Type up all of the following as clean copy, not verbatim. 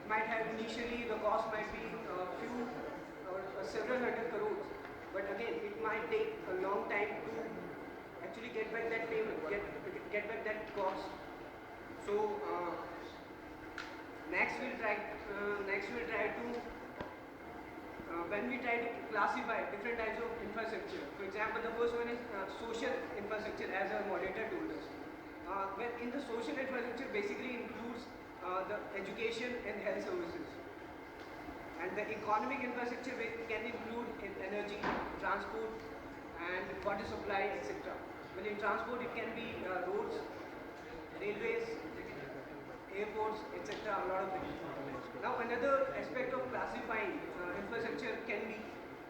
might have initially, the cost might be a few or several hundred crores, but again, it might take a long time to actually get back that payment, get back that cost. So next we'll try to when we try to classify different types of infrastructure. For example, the first one is social infrastructure, as our moderator told us. Well, in the social infrastructure basically includes the education and health services. And the economic infrastructure can include energy, transport, and water supply, etc. Well, in transport, it can be roads, railways, airports, etc. A lot of things. Now, another aspect of classifying infrastructure can be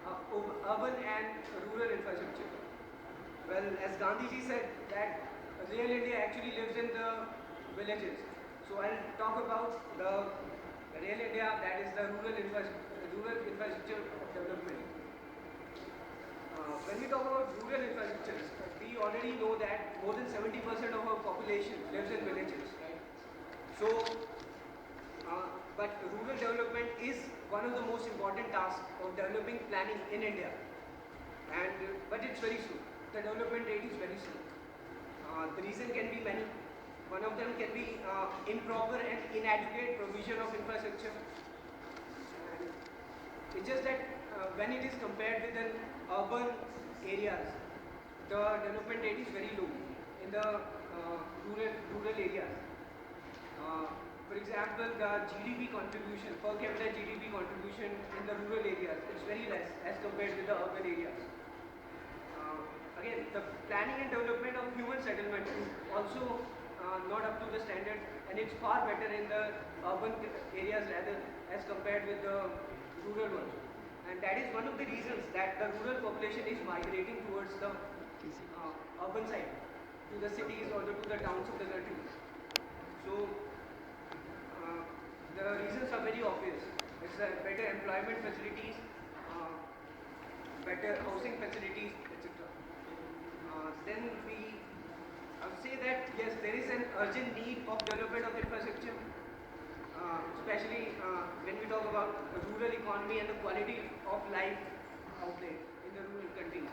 urban and rural infrastructure. Well, as Gandhiji said that real India actually lives in the villages. So I'll talk about the real India, that is the rural infrastructure development. When we talk about rural infrastructure, we already know that more than 70% of our population lives in villages, right? So, but rural development is one of the most important tasks of developing planning in India. But it's very slow. The development rate is very slow. The reason can be many. One of them can be improper and inadequate provision of infrastructure. And it's just that when it is compared with the urban areas, the development rate is very low in the rural areas. For example, the GDP contribution, per capita GDP contribution in the rural areas is very less as compared with the urban areas. Again, the planning and development of human settlement is also not up to the standard, and it's far better in the urban areas rather as compared with the rural ones. And that is one of the reasons that the rural population is migrating towards the urban side, to the cities or to the towns of the country. So the reasons are very obvious. It's better employment facilities, better housing facilities, etc. Then we say that yes, there is an urgent need of development of infrastructure, especially when we talk about the rural economy and the quality of life out there in the rural countries,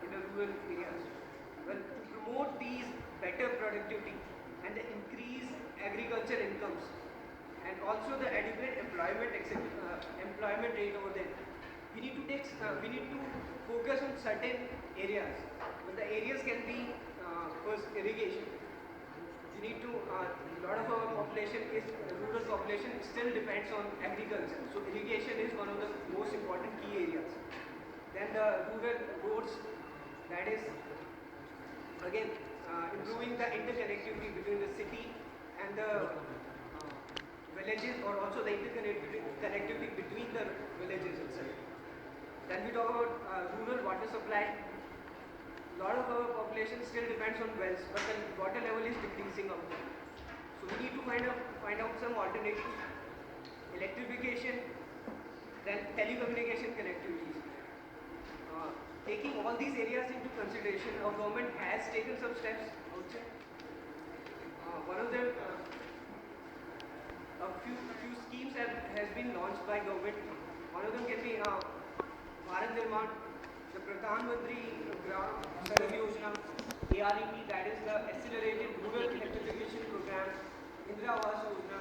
in the rural areas. Well, to promote these better productivity and the increased agriculture incomes, and also the adequate employment rate over there, we need to focus on certain areas. But the areas can be first irrigation. We need to a lot of our population is rural population still depends on agriculture. So irrigation is one of the most important key areas. Then the rural roads, that is again improving the interconnectivity between the city and the villages, or also the interconnectivity between the villages itself. Then we talk about rural water supply. A lot of our population still depends on wells, but the water level is decreasing out there. So we need to find out some alternatives. Electrification, then telecommunication connectivities. Taking all these areas into consideration, our government has taken some steps outside. One of them, a few schemes has been launched by government. One of them can be Bharat Nirman, the Pradhan Mantri Gram Sadak Yojana, AREP, that is the Accelerated Rural Electrification Program, Indira Awas Yojana,